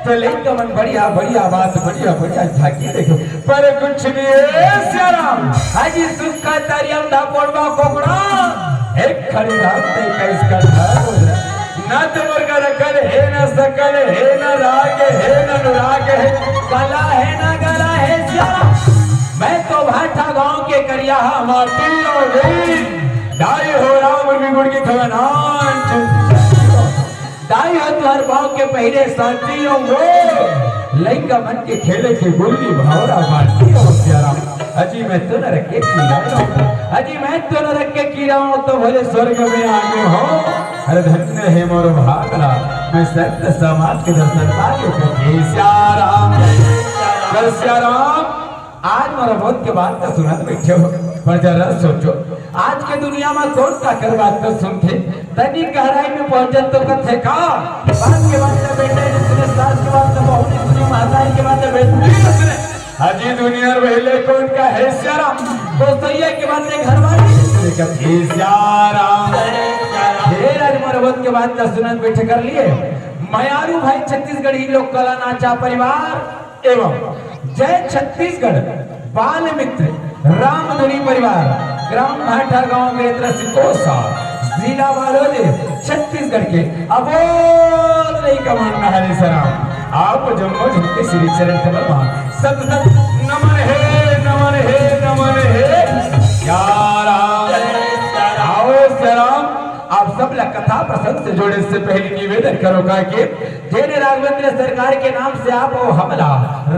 तो लेके मन बढ़िया बढ़िया बात बढ़िया बढ़िया झाकी देखे पर कुछ नहीं है श्याम हाजी सुख का तारियम दा पोड़वा कोकड़ा एक खड़ी रात ते कैस का था ना तो मुर्गा रखल है ना सकल है ना राग है ना अनुराग है गला है ना गला है श्याम मैं तो भाटा गांव के करिया माटी और दाई हो राम बिगुड़ की खवनान दाई हो तुहर भाव के पहले शांति हो वो लइका मन के खेले के गुल्ली भावरा बाटी हो प्यारा अजी मैं तो न रखे कीड़ा अजी मैं तो न रखे कीड़ा हूं तो भले स्वर्ग में आगे हो अरे धन्य है मोर भागला मैं सत्य समाज के दर्शन पाके कहे श्याराम आज मोर बहुत के बात का सुनत बैठे हो पर जरा सोचो आज के दुनिया में कौन का कर बात कर सुनते तनी गहराई में पहुंचत तो कथे का बात के बात में बेटे ने सुने सास के बात में बहू ने सुनी माताई के बात में बेटी ने सुने हाजी दुनिया पहले कौन का है श्याराम तो सैया के बात में घर वाले ने कहे श्याराम ढेर आज मोर बहुत के बात का सुनत बैठे कर लिए मयारू भाई छत्तीसगढ़ी लोक कला नाचा परिवार एवं जय छत्तीसगढ़ बाल मित्र रामधुनी परिवार ग्राम भाटा गांव में सिकोसा जिला बालोद छत्तीसगढ़ के अबोल नहीं कमाना हरे सराम आप जम्मो झुमके श्री चरण कमल सब सब नमन है नमन है नमन है यार आओ सराम आप सब ला कथा प्रसंग से जोड़े से पहले निवेदन करो का कि जैन राघवेंद्र सरकार के नाम से आप और हमला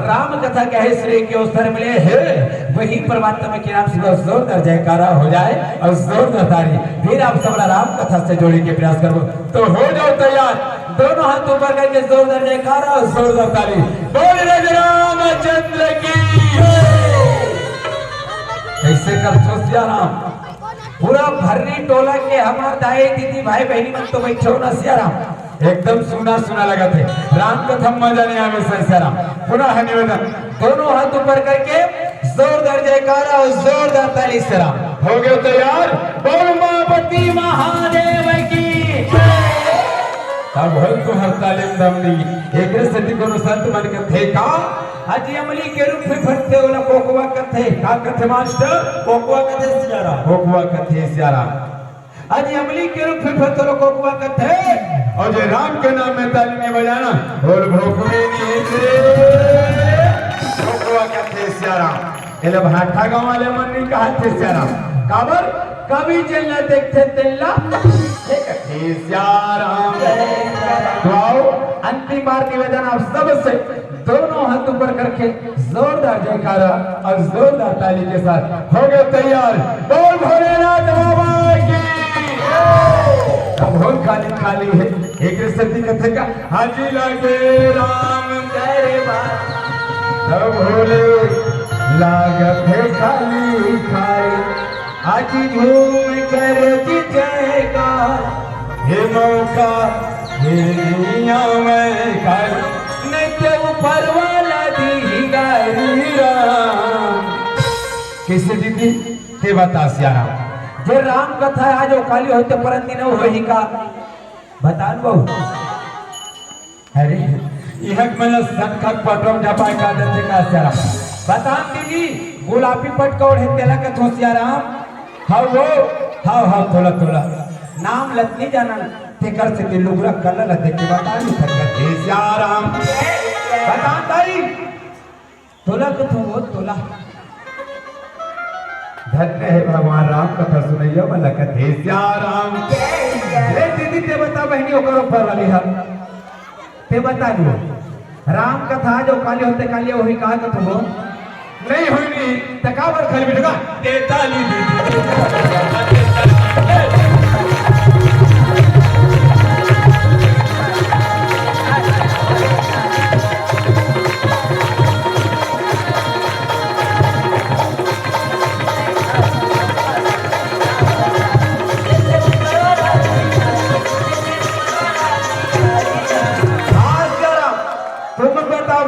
राम कथा कहे श्री के अवसर मिले हैं वही परमात्मा के नाम से जोरदार जयकारा हो जाए और जोरदार ताली फिर आप सब राम कथा से जोड़ने के प्रयास करो तो हो जाओ तैयार दोनों हाथ ऊपर करके जोरदार जयकारा और जोरदार ताली बोल रामचंद्र की कैसे कर सोचिया राम पूरा भरनी टोला के हमार दाई दीदी भाई बहनी मन तो बैठो ना सियाराम एकदम सुना सुना लगा थे राम कथा मजा नहीं आवे सियाराम पुनः निवेदन दोनों हाथ ऊपर करके जोरदार जयकारा और जोरदार ताली सियाराम हो गए तैयार बोल मापति महादेव की तब हो तो हर तालीम दमनी एक सती को संत मन के थे का हाजी अमली के रूप में फटते होला कोकवा कथे का कथे मास्टर कोकवा कथे सियारा कोकवा कथे सियारा हाजी अमली के रूप में फटते होला कोकवा कथे और जे राम के नाम में ताली में बजाना बोल भोकवे नीचे कोकवा कथे सियारा एले भाटा गांव वाले मन नहीं कहा थे सियारा काबर कभी चलना देखते तेला कथे सियारा तो आओ अंतिम बार निवेदन आप सब से दोनों हाथ ऊपर करके जोरदार जयकारा और जोरदार ताली के साथ हो गए तैयार बोल भोलेनाथ बाबा की अब हो खाली खाली है एक सती कथे का हाजी लागे राम तेरे बात भोले लागत है खाली खाई हाजी झूम कर जयकार हे मौका हे दुनिया में खाई ऊपर वाला दी गारी राम कैसे दीदी ते बता सियारा जे राम कथा आज काली होते परन दिन होही का बता बहु अरे यह मन संखक पटम जपाय का देते का सियारा बता दीदी गुलाबी पटकौड़ है तेला का थो सियारा हां वो हां थोड़ा थोड़ा नाम लतनी जाना ते कर से लुगरा कलर देखे बता नहीं सकते सियाराम बता तारी तोला कथो वो तोला धन्य है भगवान राम कथा सुनैया वाला कथे सियाराम ले दीदी ते बता बहनी ओकर ऊपर वाली है ते बता दियो राम कथा जो काली होते काली होई कहा कथो वो नहीं होई नहीं तकावर खाली बिठगा ते ताली दीदी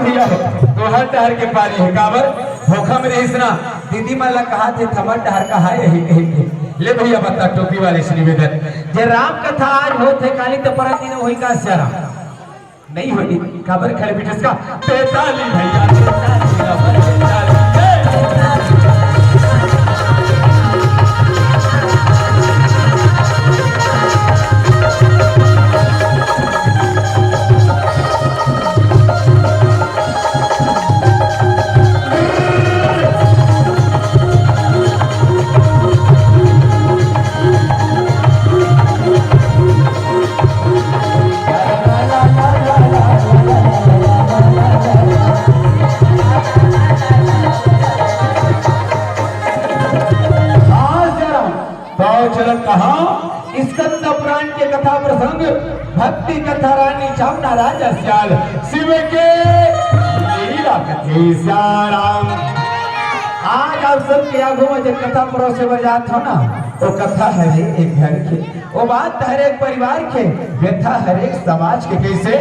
भैया तो हर डहर के पानी है काबर धोखा में रहीसना दीदी माला कहा थे थमर डहर का है यही कही ले भैया बता टोपी वाले से निवेदन जे राम कथा आज होते काली तो परत दिन होई का सियारा नहीं होगी खबर खड़े भी जिसका बेताली भैया बेताली कहा स्कंद पुराण के कथा प्रसंग भक्ति कथा रानी चावना राजा सियाल शिव के लीला कथे सियाराम। आज आप सबके आगो में जो कथा परोसे बजात हो ना वो कथा है एक घर के, वो बात हर एक परिवार के, व्यथा हर एक समाज के। कैसे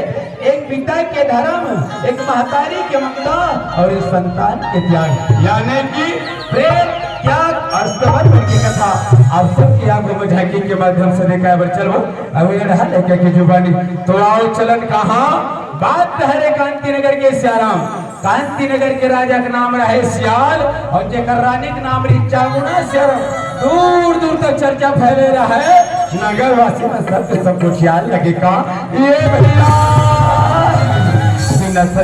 एक पिता के धर्म, एक महतारी के ममता और एक संतान के त्याग, यानी कि प्रेम त्याग और समर्पण की कथा आप सबकी आंखों में झांकी के माध्यम से देखा है। चलो अब ये रहा लेके की जुबानी तो आओ चलन कहा बात हरे कांति नगर के सियाराम। कांति नगर के राजा का नाम रहे सियाल और जेकर रानी का नाम रही चामुंडा सियाराम। दूर दूर तक चर्चा फैले रहे नगर वासी में सब कुछ याद लगे का ये भैया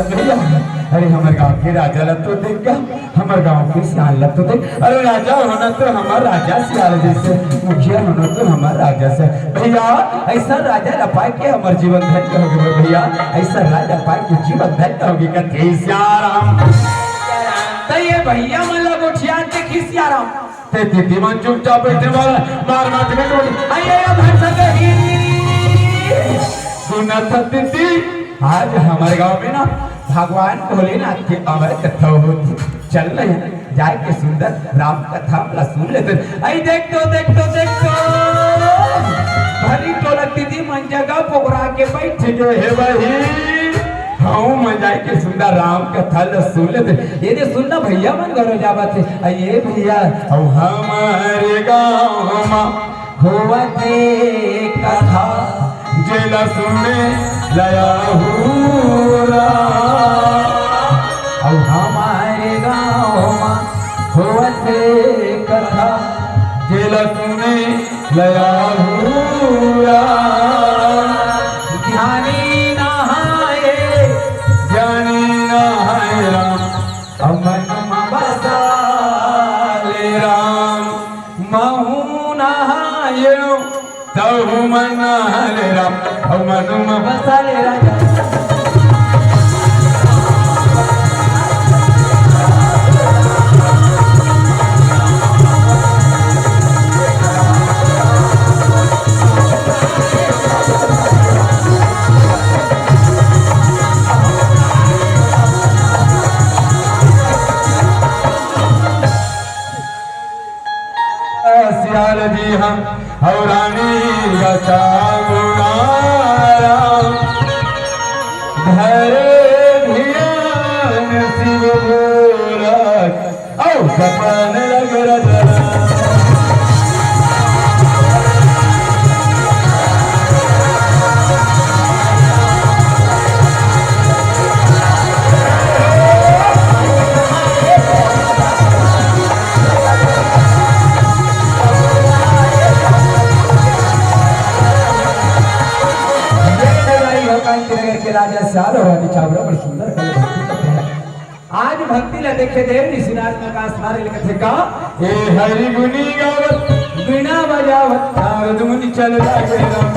भैया अरे हमारे गांव के राजा ला तो देख क्या हमारे गांव के सियाल ला तो देख। अरे राजा होना तो हमारा राजा सियाल जैसे, मुखिया होना तो हमारा राजा से। भैया ऐसा राजा ला पाए के हमारे जीवन धन्य होगी भैया, ऐसा राजा पाए के जीवन धन्य होगी कथे सियाराम। तो ये भैया मतलब मुखिया देखी सियाराम ते दीदी मन चुपचाप बैठे वाला मार मार के टोली आइए भाषा कही सुना था दीदी। आज हमारे गांव में ना भगवान भोलेनाथ की अमर कथा होती चल रही है, जाके सुंदर राम कथा वाला सुन लेते। आई देख तो भली टोलक दीदी मन जगह पोगरा के बैठे जो है वही हाँ मजा के सुंदर राम कथा ला सुन लेते। ये दे सुनना भैया मन गौरव जावत है। आइए भैया हमारे गाँव में हुआ थे कथा जेला सुने लया हुआ और हमारे गाँव में होते कथा जेला सुने लया हुआ। ज्ञानी नहाए राम अमन बसा ले राम महू नहाए तहु मन हरे राम और मनु में बसा ले राजा। सियाल जी हम और रानी चामुंडा धरे धियान शिव बोला औ सपन लग रहा। राजा सियाल और रानी चावड़ा बड़ी सुंदर कल भक्ति करते हैं। आज भक्ति ला देखे देव ऋषिनाथ में का स्नार लिखते का ए हरि गुनी गावत बिना बजावत नारद मुनि चल लागे राम।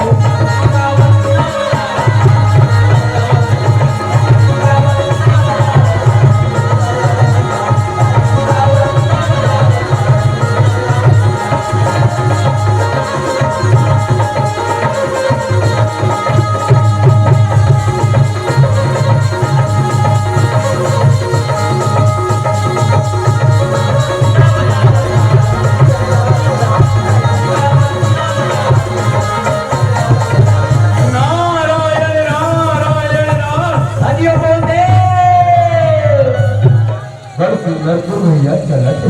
भैया चलत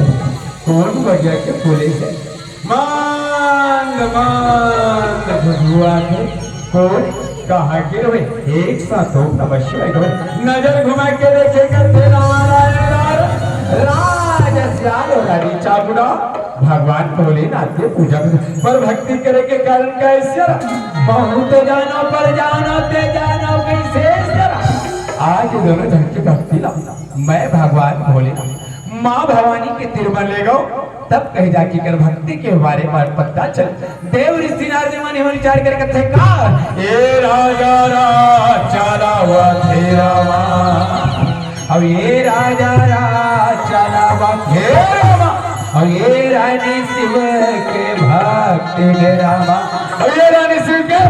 कौन बजा के बोले से मांग मांग भगवा के कौन कहाँ गिर हुए एक साथ तो अवश्य नजर घुमा के देखे करते रानी चामुंडा भगवान भोलेनाथ के पूजा पर भक्ति करे के कारण कैसे बहुत जानो पर जानो ते जानो कैसे आज दोनों जन की भक्ति ला मैं भगवान भोलेनाथ माँ भवानी के तिरुमल ले गो तब कहे जाके कर भक्ति के बारे में पता चल देव ऋषि नारद मुनि विचार कर कथे का ए राजा चला हुआ तेरा अब ये राजा चला हुआ तेरा और ये रानी शिव के भक्त रामा और ये रानी शिव के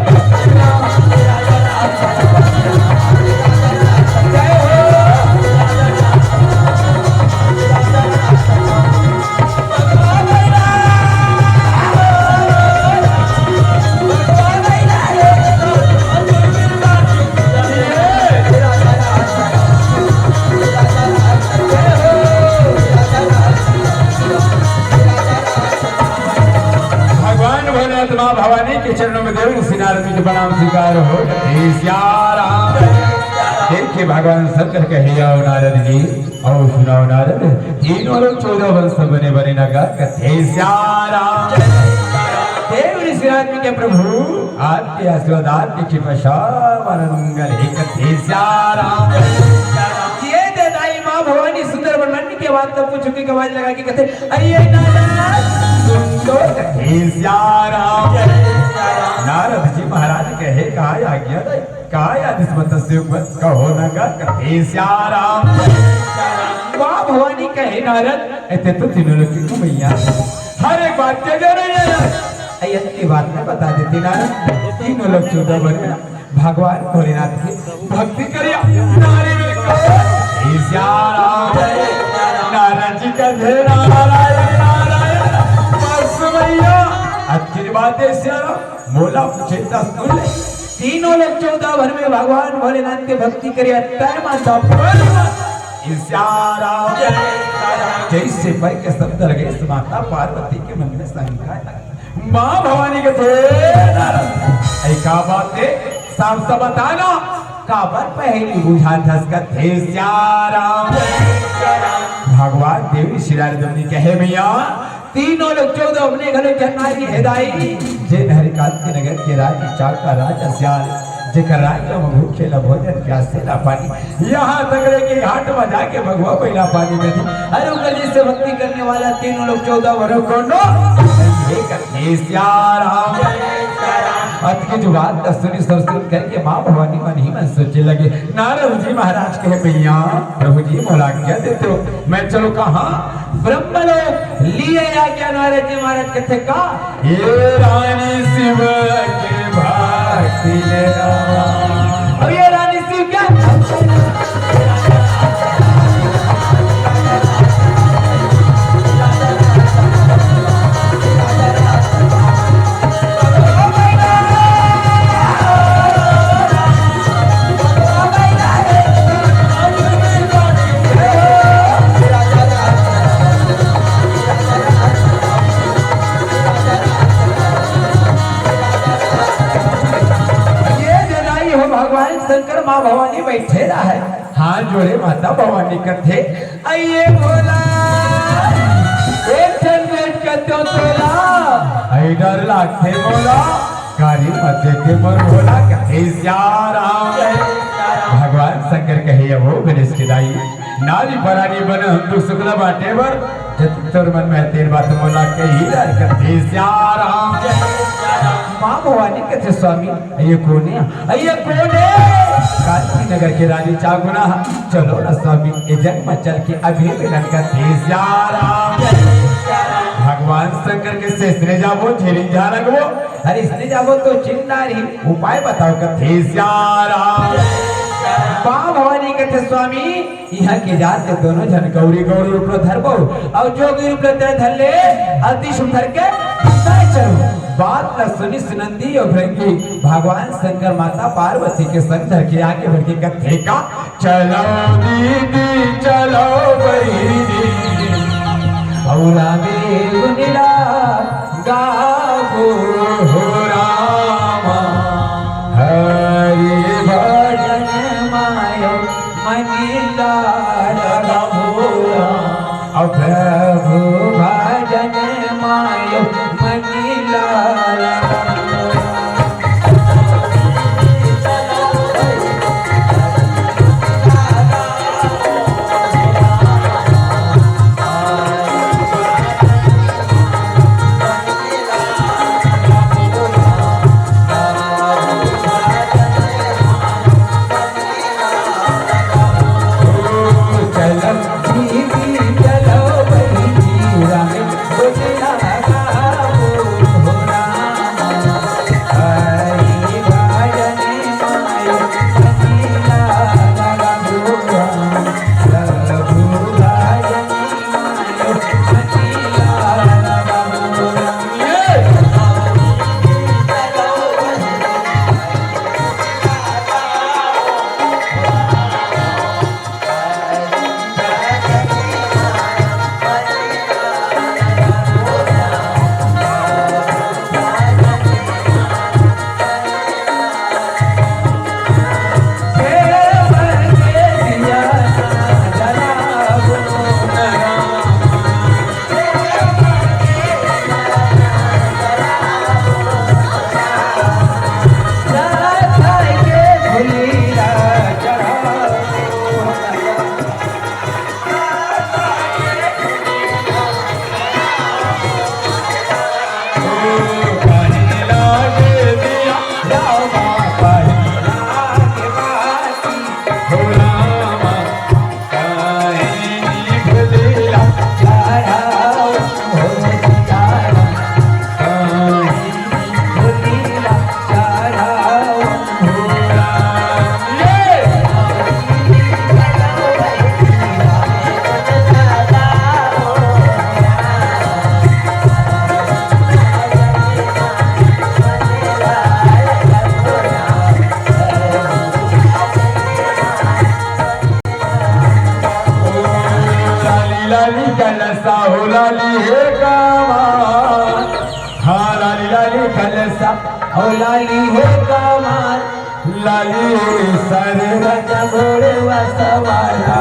माँ भवानी के चरणों में देव ऋषि नारद जी के प्रणाम स्वीकार हो देखिए भगवान शंकर कहे नारद जी और सुनाओ नारद तीनों लोग 14 वर्ष बने बने नगर कथे देव ऋषि नारद जी के प्रभु आपके आशीर्वाद आपकी कृपा मंगल कथे ये देदाई माँ भवानी सुंदर वर्णन के बाद तो पूछ चुकी कवाज लगा के कहते अरे नारद जी महाराज कहे कहा आज्ञा कहो माँ भवानी कहे नारद ऐसे तो तीनों लोग की मैया हर एक बात के बात में बता देती नारद तीनों लोग 14 बने भगवान भोलेनाथ की भक्ति करिए नारायण जी का अच्छी बात है मोला चिंता सुन ले तीनों लोग 14 भर में भगवान भोलेनाथ की भक्ति करिए जैसे पर के शब्द लगे माता पार्वती के मन में शंका माँ भवानी के थे का बात है साफ सा बताना काबर पहली बुझा धसका थे भगवान देवी श्री रानी कहे भैया तीनों लोग 14 अपने घरों जन्मारी हेदाई जे हरिकांत के नगर के राज चाक का राजा श्याल जेकर राज्य में भूखे ला भोजन प्यासे ला पानी यहाँ तगड़े के घाट में जाके भगवा पहला पानी में थी अरे गली से भक्ति करने वाला तीनों लोग 14 वर्षों को की जो बात सुनी सुन करके माँ भवानी मन ही मन सोचे लगे नारद जी महाराज कहे भैया प्रभु जी मोला क्या देते हो मैं चलो कहाँ ब्रह्मलोक लिए आज्ञा नारद जी महाराज कहते का ये रानी शिव के भक्ति अब ये रानी शिव क्या शंकर माँ भवानी बैठे रहा है हाथ जोड़े माता भवानी करते आइए बोला एक जनरेट करते हो तोला आई डर लागते बोला गाड़ी मध्य के मर बोला कहते भगवान शंकर कहे वो गणेश की दाई नारी परानी बन हम तो शुक्ला बाटे बर जतर मन में तेर बात बोला कही करते माँ भवानी कहते स्वामी ये कौन है काशी नगर के रानी चागुना चलो ना स्वामी ये जन्म चल के अभी मिलन का भगवान शंकर के शेषने जाबो झेरी जा लगो अरे इसने जाबो तो चिन्नारी उपाय बताओ का माँ भवानी कहते स्वामी यहाँ के जाते दोनों जन गौरी गौरी रूप धरबो और जोगी रूप धर ले अति सुंदर के चलो बात न सुनी सुनंदी और भृंगी भगवान शंकर माता पार्वती के संग धर के आगे बढ़ के कथे का चलो दीदी चलो बहिनी और नीला गावो हो रामा हरि लाली है कमाल लाली सर राजा घोड़े वसवाला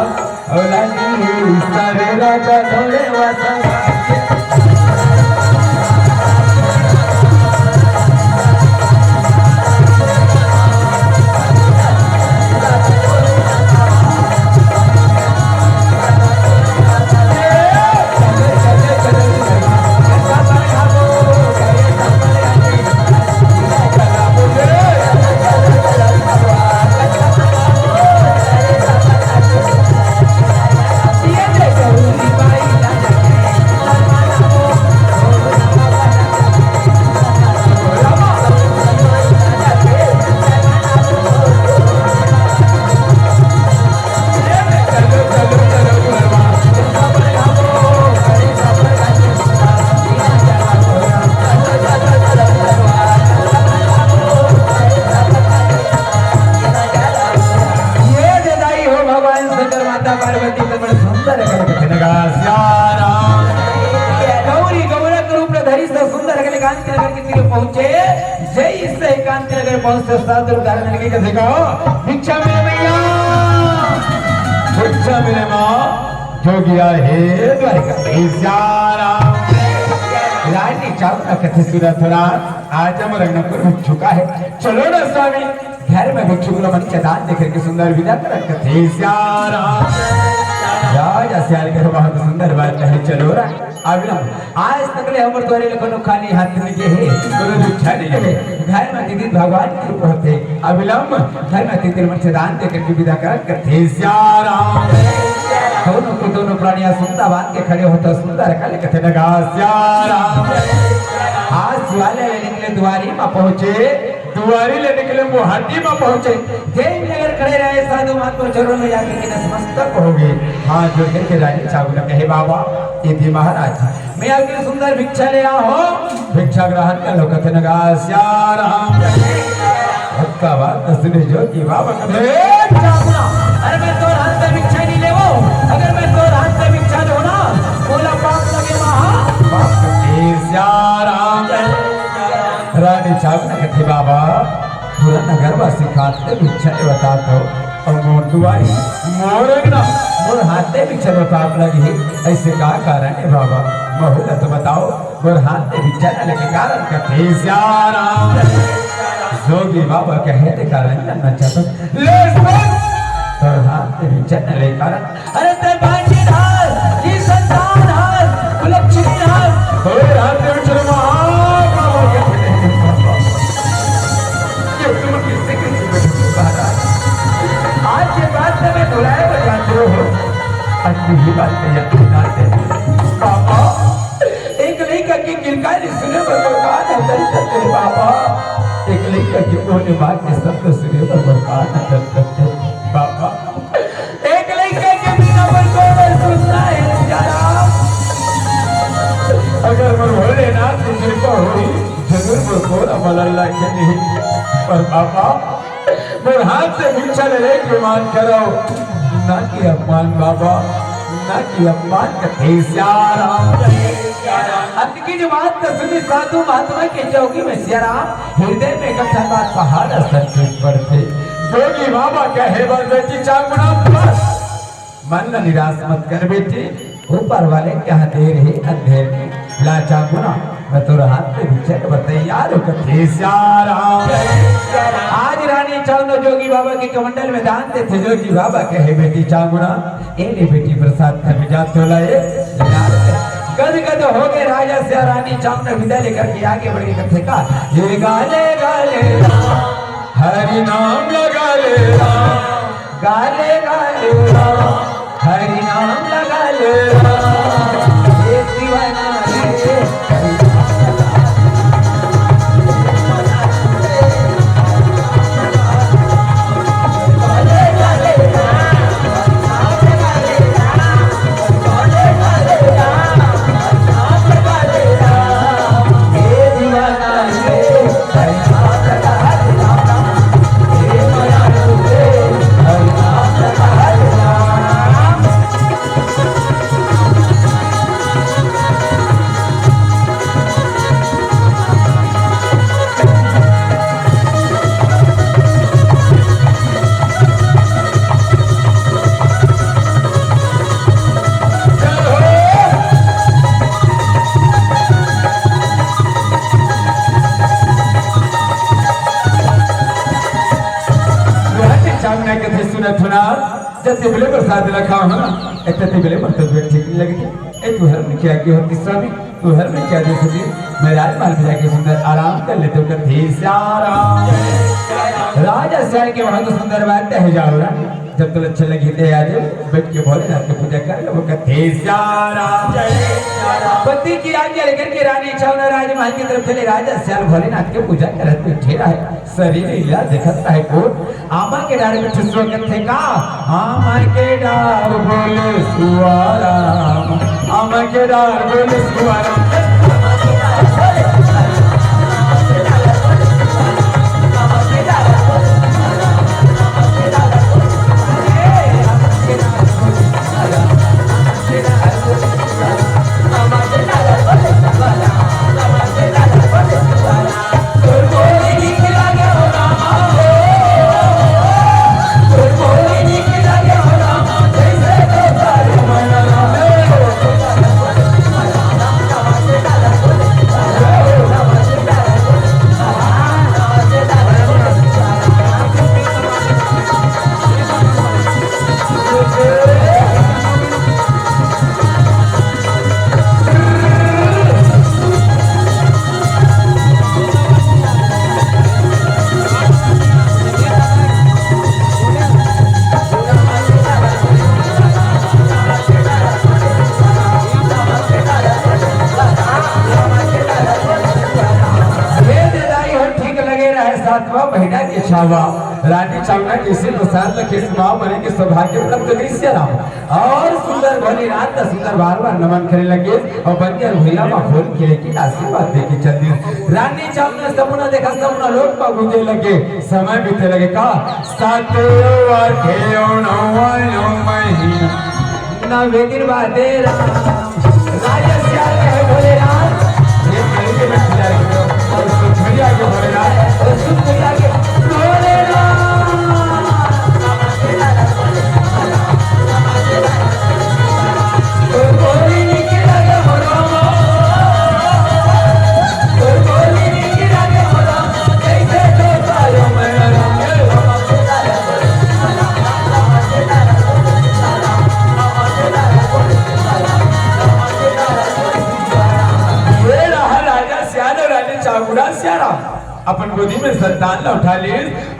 लाली सर राजा घोड़े वसवाला भिक्षा मिले भैया भिक्षा मिले माँ जो गया है रानी चावला कथे सुरा थोड़ा आज हम रंगपुर में चुका है चलो ना स्वामी घर में भिक्षु को मन दान देकर के सुंदर विदा कर कथे राजा सियाल के बहुत सुंदर बात है चलो रा आज तक ले हमर द्वारे लखनो खाली हाथ में के है गुरु भिक्षा नहीं है घर में दीदी भगवान के रूप होते अविलंब घर में दीदी मन से दान देकर के विदा कर कथे सियाराम दोनों प्राणियां सुंदर बांध के खड़े होते सुंदर काले कथे लगा सियाराम आज शिवालय ले निकले दुआरी में पहुंचे दुआरी ले निकले मुहाटी में पहुंचे जैन नगर खड़े रहे साधु महात्मा चरणों में जाकर के नतमस्तक हो गए हाथ जोड़ करके रानी चावला कहे बाबा ये थी महाराज मैं आपके सुंदर भिक्षा ले आया हूँ भिक्षा ग्रहण कर लो कथे लगा सियाराम भक्का बात सुने जो कि बाबा कथे चावला अरे मैं तो हाथ में भिक्षा नहीं ले वो अगर मैं तो हाथ में भिक्षा लो ना बोला पाप लगे महा पाप कथे सियाराम रानी चावला कथे बाबा पूरा नगर वासी खाते भिक्षा बता दो और मोर दुआरी मोरगना मोर हाथे भिक्षा पाप लगी ऐसे का कारण है बाबा बहुला तो बताओ मोर हाथे भिक्षा लगे कारण कथे सियाराम जोगी बाबा कहे ते कारण जानना चाहता ले सुन तोर हाथे भिक्षा लगे कारण अरे ते बांझी हाल की संतान हाल लक्ष्मी हाल तोर हाथे भिक्षा आज के बाद में बुलाए बजाते हो अच्छी बात नहीं पापा एक लड़का की किलकारी सुने बरकान अंदर करते पापा एक लड़का की बोलने बात के शब्द सुने बरकान अंदर करते पापा एक लड़का के बिना पर कोई सुनता है यारा अगर मैं बोले ना तुझे को हुई जरूर वो कोरा मल्ला के नहीं पर पापा मेरे हाथ से भिक्षा ले के मान करो ना कि अपमान बाबा ना कि अपमान कथे सियाराम अंत की जो बात तो सुनी साधु महात्मा के चौकी में सियाराम हृदय में इकट्ठा बात पहाड़ संकेत पड़ते जोगी बाबा कहे बस बेटी चांगुना बस मन न निराश मत कर बेटी ऊपर वाले क्या देर है अंधेर ला चांगुना मैं तो हाथ में भिक्षा तैयार हो कथे सियाराम आज रानी चावला जोगी बाबा के कमंडल में दान देते जोगी बाबा कहे बेटी चांगुना एने बेटी प्रसाद का विजा तो लाए गद गद हो गए राजा से रानी चावला विदा लेकर के आगे बढ़ गए कथे का ये गाले गाले हरि नाम लगा ले गाले गाले हरि नाम लगा ले ये दीवाना जते बेले प्रसाद रखा हो ना इतने बेले मत ठीक नहीं लगती। ए तू हर में क्या की होती स्वामी तू हर में क्या देखती मैं राजमहल में जाके सुंदर आराम कर लेते हो थे श्याम राजा श्याम के वहां तो सुंदर बात है जाओ ना जब तो अच्छे लगे थे आज बैठ के भोलेनाथ की पूजा कर लो वो कहते श्याम पति की आज्ञा लेकर के रानी छावना राजमहल की तरफ चले राजा श्याम भोलेनाथ की पूजा करत बैठे रहे शरीर लीला देखत रहे को आमा के डार में ठुसरो कथे का आमा के डार बोले सुवारा आमा के डार बोले सुवारा महीना के छावा रानी चावना किसी प्रसाद लखे सुनाओ मने के सौभाग्य प्राप्त दृश्य राम और सुंदर भली रात का सुंदर बार बार नमन करे लगे और बंदिया भैया मा खोल के की आशीर्वाद दे के चल दी रानी चावना सपना देखा सपना लोग पा गुंजे लगे समय बीते लगे का सातो वार खेओ नौ महीना नवे दिन बाद राजा श्याम है भोले राम ये कहीं के बैठ जाएगा और सुखरिया के भोले राम और सुखरिया के भोले अपन गोदी में संतान ला उठा ली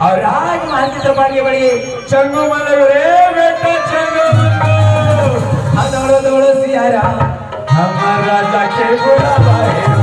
और राजमहल की तरफ आगे बढ़िए चंगो मानो रे बेटा चंगो दौड़ो दौड़ो सियारा हमारा राजा के बुलावा है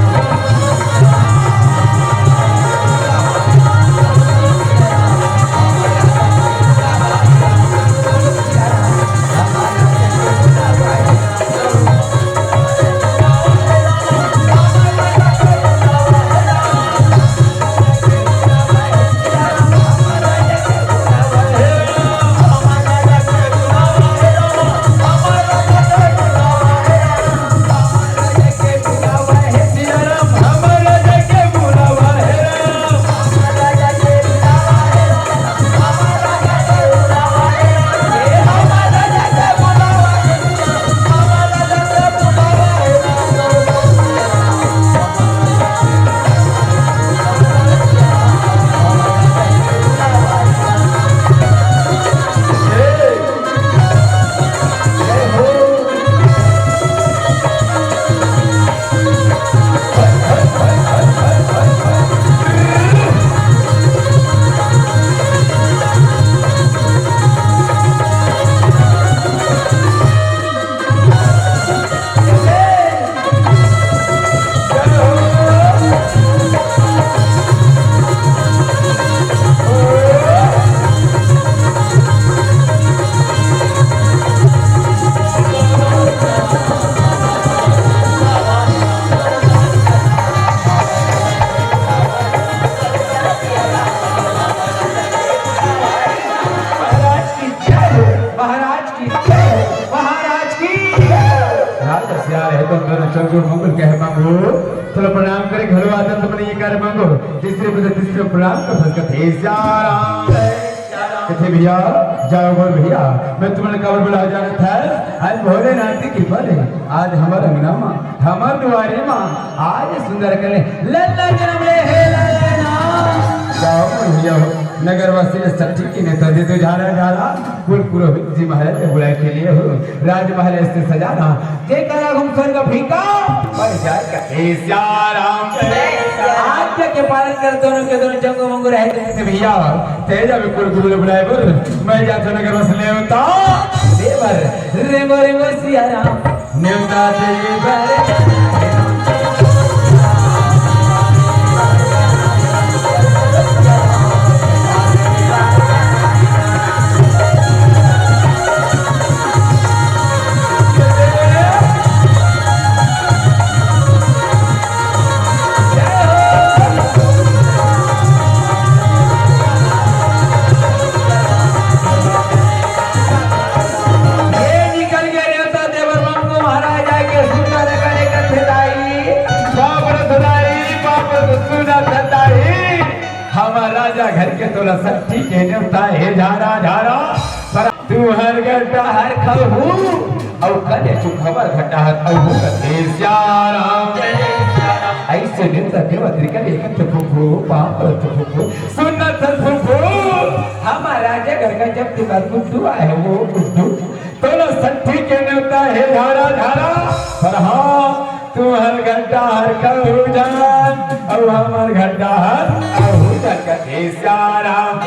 मंगल कहे मांगो चलो प्रणाम करे घर आता तुमने ये कार्य मांगो तीसरे बजे तीसरे प्रणाम कर सकते थे कथे भैया जाओ बोल भैया मैं तुम्हारे कबर बुला जाना था आज भोलेनाथ की कृपा है आज हमारा मीनामा हमार दुआरे माँ आज सुंदर करे लल्ला जन्म ले हे लल्ला जाओ भैया नगरवासी ने सब ठीक नेता दे तो झारा कुल पुरोहित जी महाराज ने बुलाए के लिए हो राजमहल से सजाना जे करा घूम स्वर्ग फीका पर जाए का राम आज्ञा के पालन कर दोनों के दोनों जंगो मंगो रहे थे भैया तेजा में कुल गुरु बुलाए बोल मैं जाता नगरवासी ले होता देवर रेंगो रेंगो सिया राम नेवता देवर घर के तोला सब ठीक है नेवता है झारा झारा पर तू हर गड्ढा हर खहू और कले तू खबर घटा हर औ कथे राम ऐसे नेवता देवत्री का एक फुफू पाप फुफू सुन्नत फुफू हमारा जगह का जब की बात गुड्डू आए वो गुड्डू तोला सब ठीक है नेवता है झारा झारा पर हाँ तू हर घंटा हर कहू जान और हमार घंटा हर आहू जान कथे राम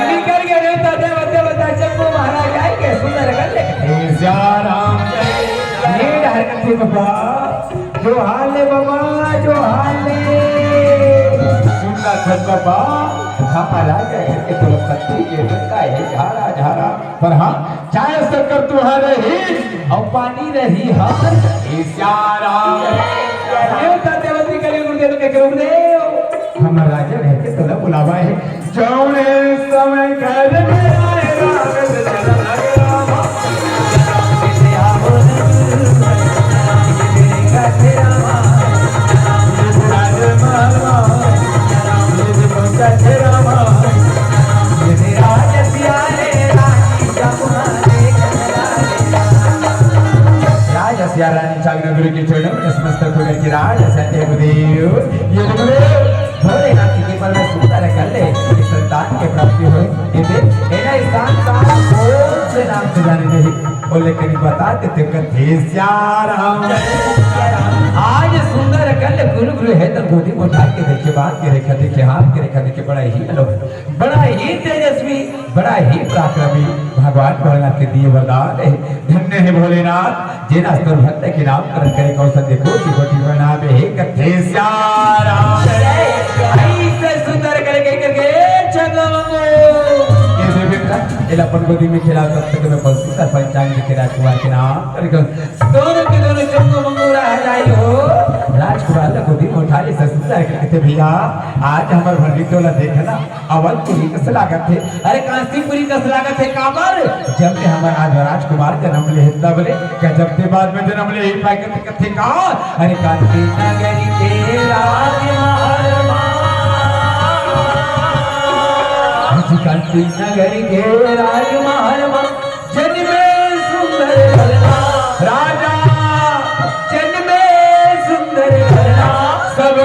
निकल गए नेता देवता चंपू महाराज आए के सुंदर गले कथे राम नीड हर कथे बाबा जो हाले बाबा जो हाले सुनना खत बाबा हमारा के तो सच्ची के का है झारा झारा पर हाँ चाय शक्कर तुम्हारे ही और पानी रही हर इशारा देवता देवती करे गुरुदेव के गुरुदेव हमारा राजा है के तो बुलावा है जौने समय घर में आए राम चला राम से आओ मेरे का तेरा राज महलवा ये बंदा तेरा ये राज सियारे रानी जमुना राज सिया रानी चागना गुरु की चरणों में नतमस्तक होकर की राज सत्य गुरुदेव ये गुरुदेव भोलेनाथ की कृपा में सुंदर कर ले इस संतान के प्राप्ति हो ये एना स्थान का कौन से नाम से जाने नहीं वो लेकिन बता देते कथे राम आज सुंदर कर ले गुरु गुरु है तो गोदी में उठा के देखे बात के रेखा देखे हाथ के रेखा देखे बड़ा ही तेजस्वी बड़ा ही पराक्रमी भगवान भोलेनाथ के दिए वरदान है धन्य है भोलेनाथ जिन अस्त्र भक्त के नाम करण करे कौशल देखो की कोटि बनावे है कथे राम ऐसे सुंदर करके जगमगो कैसे बेटा एला अपन गोदी में खिला तब तक मैं पलसी का पंचांग के राजकुमार के नाम करके दोनों के दोनों जगमगो रह जाई हो राजकुमार ने गोदी में उठा ले सुंदर करके भैया आज हमार भंडी टोला देखना अवलपुरी का लागत है अरे कांसीपुरी का लागत है काबर जब के हमार आज राजकुमार जन्म ले हितला बोले क्या जब के बाद में जन्म ले ही पाए कथे का अरे कांसी नगरी के राजकुमार कांसी नगरी के राजकुमार जन्मे सुंदर राजा जन्मे सुंदर सब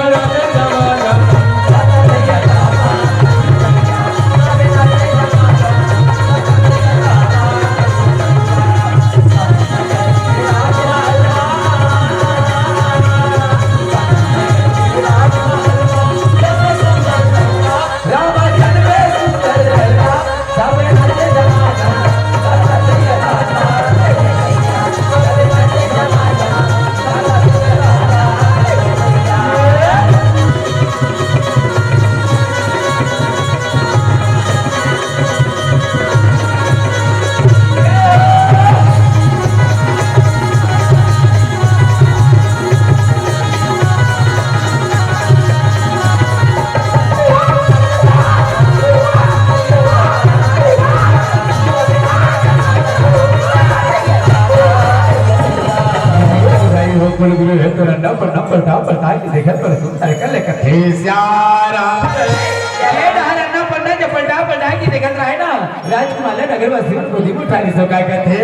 राजकुमार नगर वासी गोदी में उठाने सो काय कथे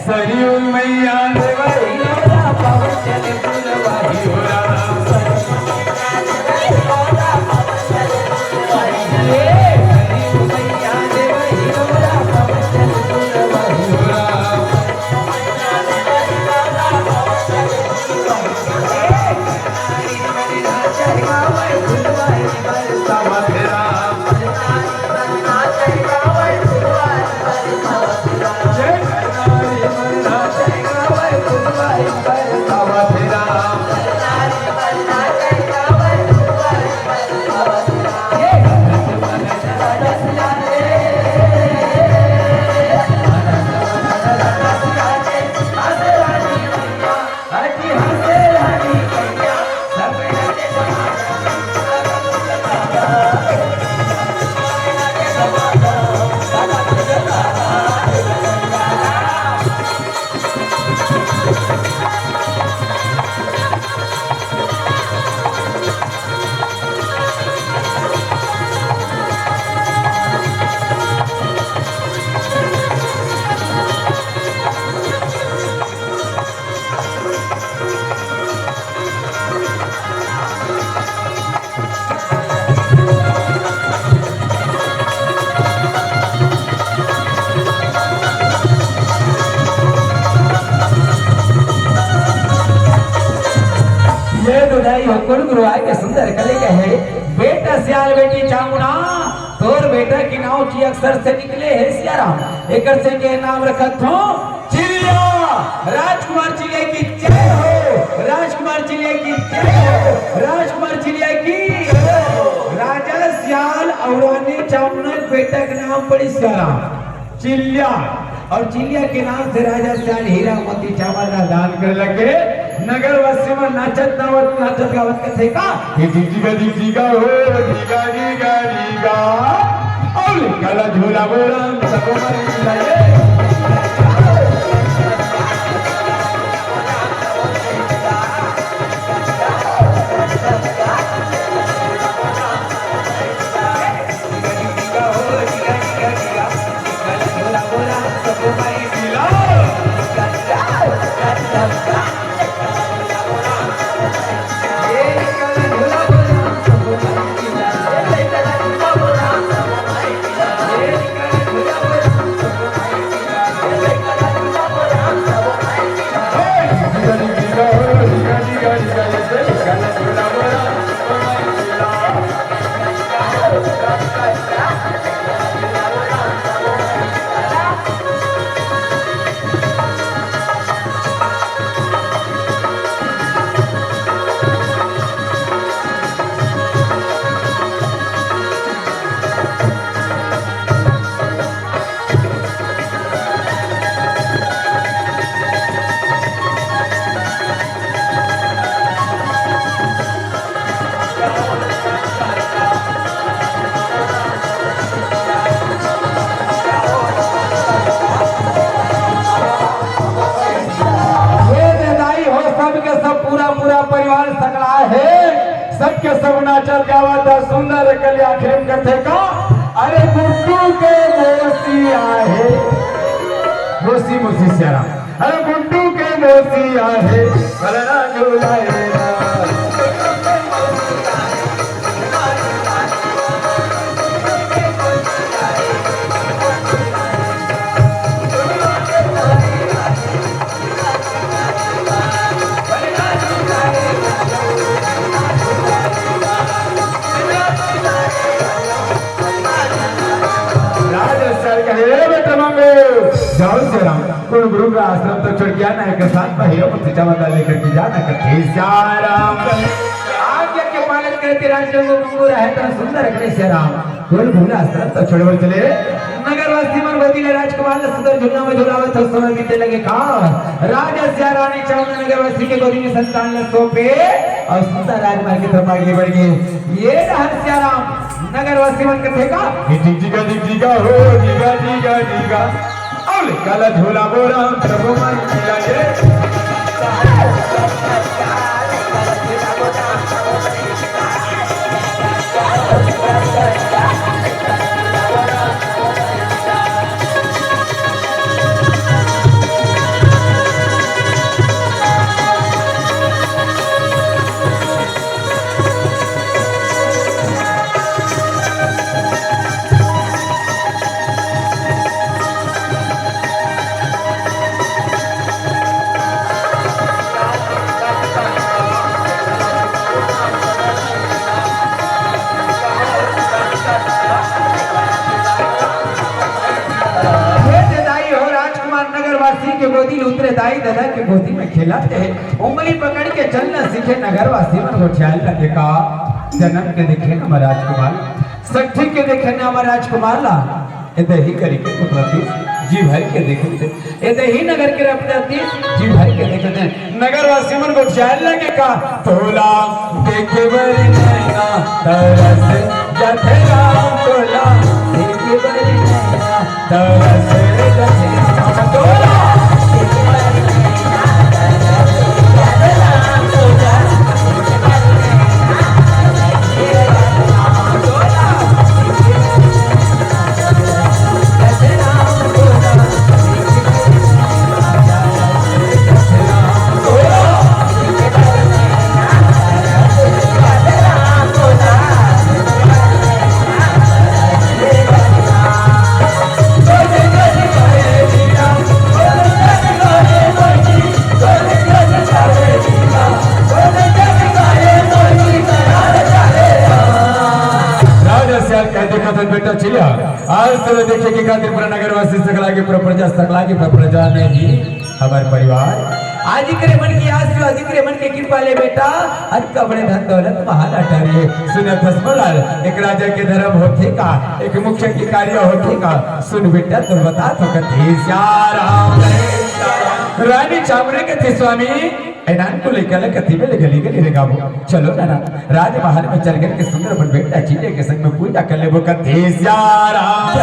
सरयू मैया देवैया पावन चले फूलवाही हो राम गुरु आए के सुंदर कले कहे बेटा सियाल बेटी चामुंडा तोर बेटा की नाव की अक्षर से निकले है सियाराम एक से के नाम रखत हो चिड़िया राजकुमार चिड़िया की जय हो राजकुमार चिड़िया की जय हो राजकुमार चिड़िया की राजा सियाल औरानी चामुंडा बेटा के नाम पड़ी सियाराम चिड़िया और चिड़िया के नाम से राजा सियाल हीरा मोती चावल का दान कर लगे नगर वासी में नाचत गावत के थे का ये दीजिगा हो दीगा और काला झोला बोला सबको मार लाए परिवार सकला है सबके सब नाचल गावत सुंदर कल आखिर कथे का अरे गुड्डू के मोसी आहे मोसी सियारा अरे गुड्डू के मोसी आहे कलरा झूलाए जाओ सियाराम कुल गुरु का आश्रम तो छोड़ गया ना के साथ में हीरो मुझे चावल लेकर के जाना करते सियाराम आज्ञा के पालन करते राज्य को गुरु रहे तो सुंदर करे सियाराम कुल गुरु आश्रम तो छोड़वर चले नगरवासी मन बदले राजकुमार ने सुंदर झूला में झूलावे तो समय बीते लगे का राजा सियारानी चावल नगरवासी के गोदी में संतान ने सौंपे और सुंदर राजमार्ग की तरफ आगे बढ़ गए ये रहा सियाराम नगरवासी मन कथे का दीजिगा हो दीगा काला झोला बोरा प्रभु मन मिला के के गोदी उतरे दाई दादा के गोदी में खिलाते हैं उंगली पकड़ के चलना सीखे नगरवासी मन को ख्याल लगे का जन्म के देखे ना राजकुमार सठी के देखे ना राजकुमार ला इधर ही करी के प्रति जी भर के देखे इधर ही नगर के प्रति जी भर के देखे नगरवासी मन को ख्याल लगे का तोला देखे बरी नैना तरस जथे राम तोला देखे बरी नैना तरस जथे राम तोला आज तो देखे कि कादिरपुरा नगर वासी सकला के प्रजा नहीं हमारे परिवार आज करे मन की आस आज करे मन के कृपा ले बेटा आज का बड़े धन दौलत महान अटारी सुने फसमलाल एक राजा के धर्म होते का एक मुख्य की कार्य होते का सुन बेटा तुम बता तो कथे राम रानी चामरे कथे स्वामी ऐनान को लेकर कथी में गली गली रे गाबो चलो ना राजमहल में चल कर के सुंदर बन बेटा चीजे के संग में पूजा कर ले वो कथे राम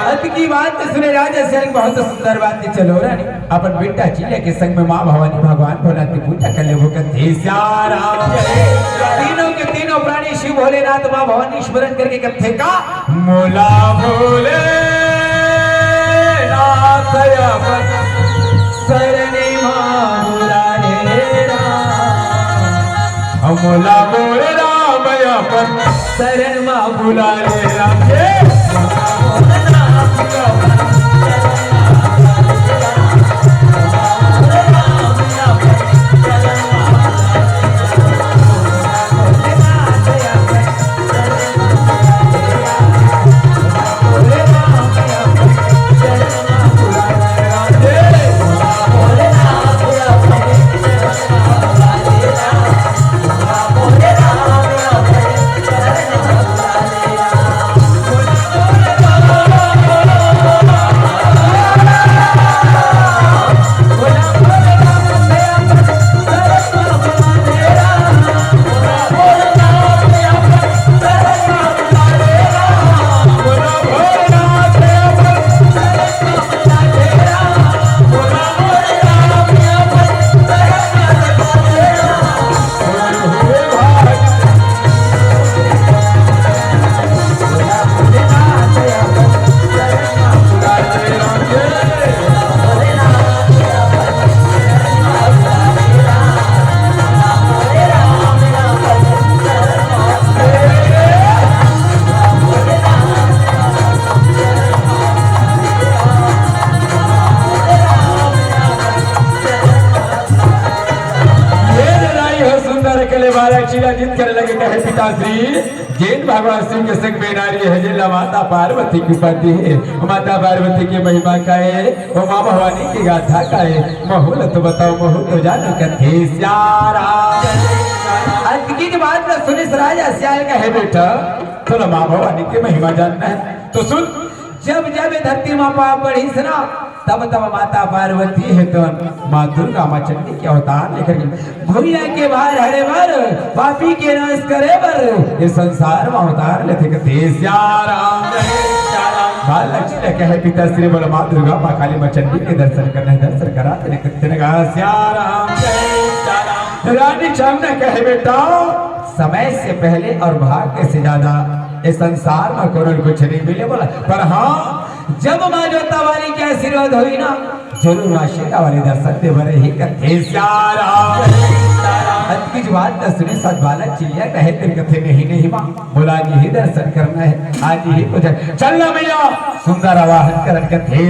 अंत की बात सुने राजा से बहुत सुंदर बात चलो रानी अपन बेटा चीले के संग में माँ भवानी भगवान भोलेनाथ की पूजा कर ले वो कथे राम तीनों के तीनों प्राणी शिव भोलेनाथ माँ भवानी स्मरण करके कथे का मोला भोले नाथ सरनी माँ मोला मोरे राम अपन शरण माँ बुला रे राम जिद करे लगे कहे पिताश्री जैन भगवान शिव के संग में नारी है जिला माता पार्वती की पति है माता पार्वती की महिमा का है वो माँ भवानी की गाथा का है महूल तो बताओ महूल तो जानो कथे आज की बात न सुनिस राजा श्याल का है बेटा थोड़ा माँ भवानी की महिमा जानना है तो सुन जब जब धरती माँ पाप बढ़ी सुना तब तब माता पार्वती है तो माँ दुर्गा माँ चंडी के अवतार लेकर भूया के बाहर हरे बार पापी के नाश करे बर ये संसार में अवतार लेते लक्ष्मी कहे पिता श्री बोला माँ दुर्गा माँ काली माँ चंडी के दर्शन करने दर्शन कराते रानी चामना कहे बेटा समय से पहले और भाग्य से ज्यादा इस संसार में कोई कुछ नहीं मिले बोला पर हाँ जब माँ जोता वाली की आशीर्वाद हुई ना जरूर माँ शेता वाली दर्शन दे बड़े ही कथे की बात न सुने सच बालक चिड़िया कहे तेरे कथे नहीं माँ बोला आज ही दर्शन करना है आज ही पूजा चलना भैया सुंदर आवाहन कर कथे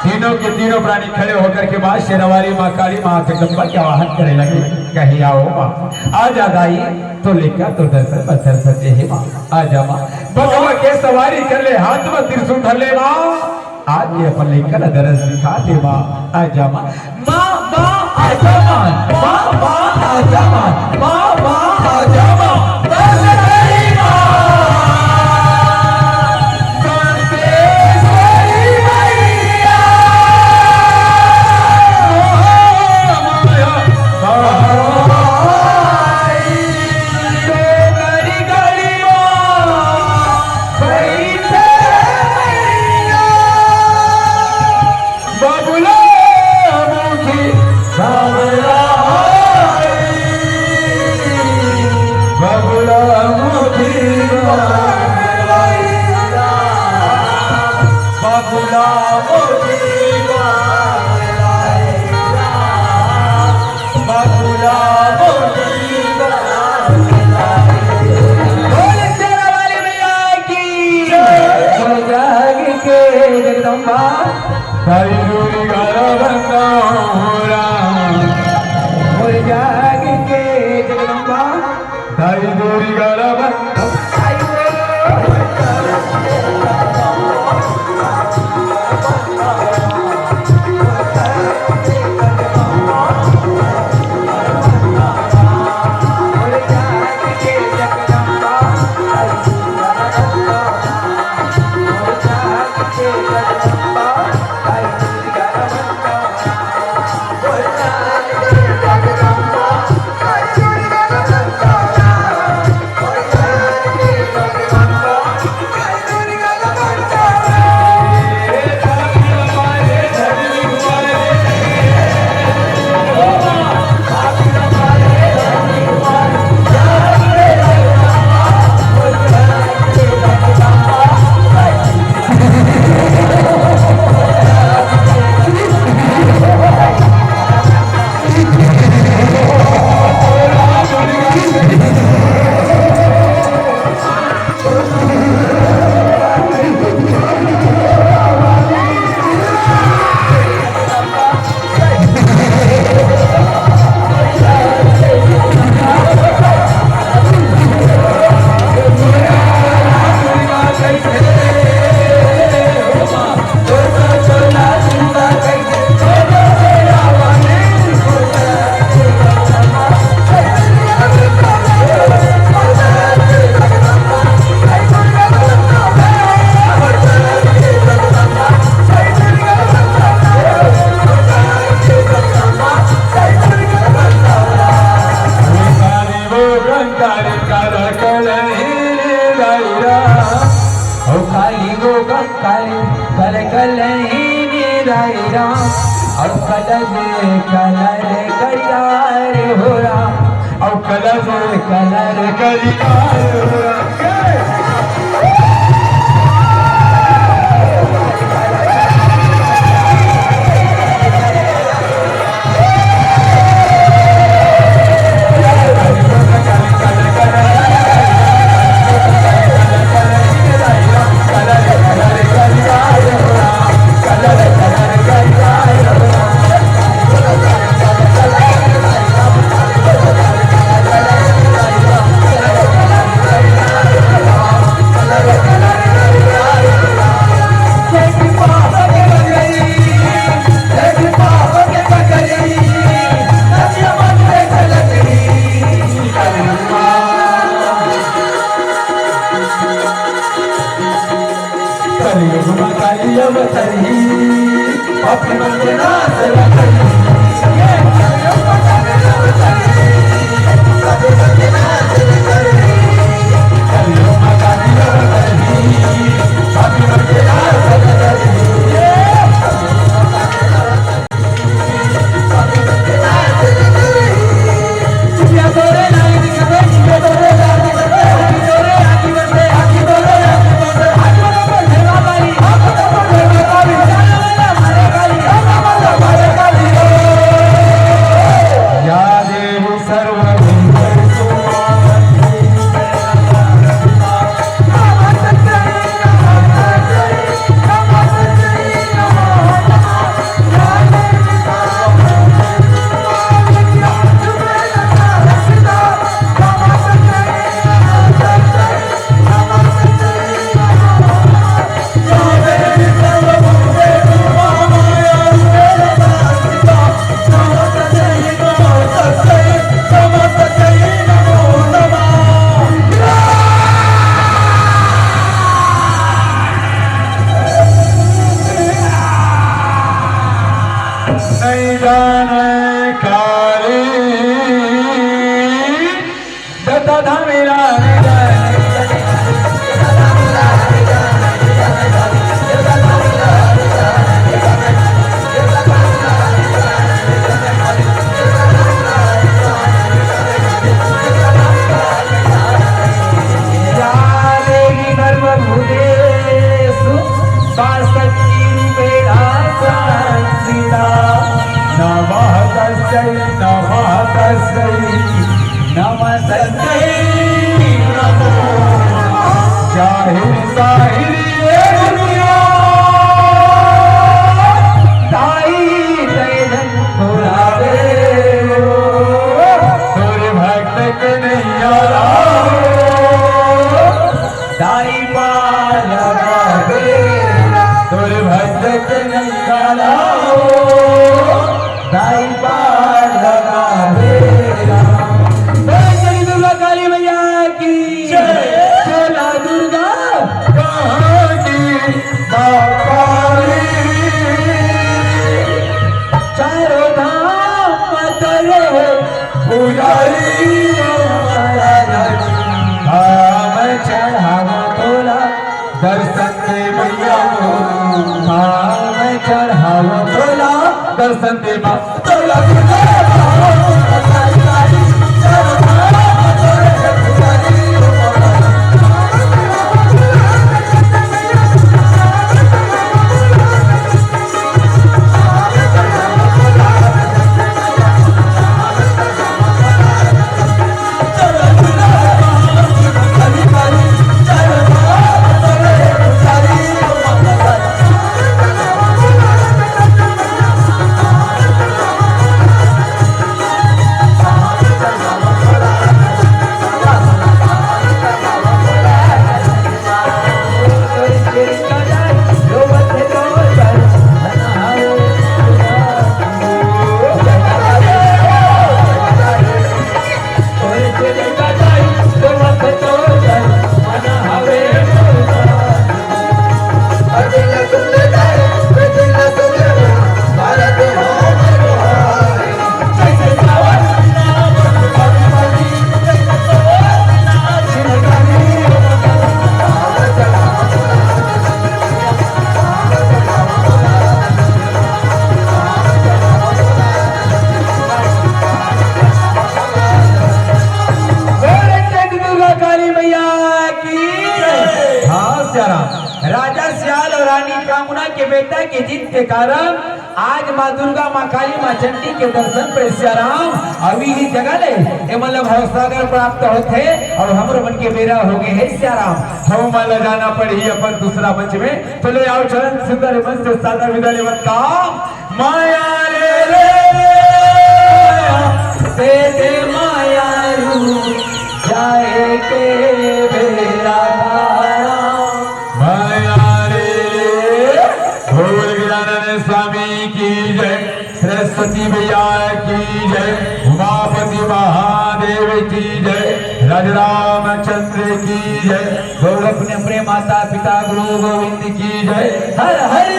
तीनों के तीनों प्राणी खड़े होकर के माँ शेरावाली माँ काली माँ जगदम्बा के आवाहन करे लगे कहे आओ माँ आज आई तो लेकर तो दर्शन पत्थर सचे है माँ आजा माँ बगवा के सवारी कर ले हाथ में त्रिशूल धर ले माँ आज ये अपन लेकर दरस दिखा दे माँ आजा माँ माँ माँ आजा माँ माँ माँ आजा माँ माँ माँ आजा माँ नमः तस्यै के नहीं गालाओ दाई पार लगा बेरा। श्री दुर्गा काली मैया की चला दुर्गा कहाँ की काली। चारों धाम करे पुजारी हम चढ़ाव तोला दर्शन दे मैया हम चढ़ाव तोला दर्शन दे माँ तोला राजा सियाल और रानी कामुना के बेटा के जीत के कारण आज माँ दुर्गा माँ काली माँ चंडी के दर्शन पर सियाराम अभी ही जगह ले मतलब हौसागर प्राप्त होते और हमरो मन के बेरा हो गए है सियाराम। हम माला जाना पड़ी अपन दूसरा मंच में। चलो आओ चरण सुंदर मंच से सादा विदा लेवत का माया रे दे दे माया रू जाए के बेरा स्वामी की जय, सरस्वती मैया की जय, उमापति महादेव की जय, राजरामचंद्र की जय, गौरव अपने माता पिता गुरु गोविंद की जय। हर हर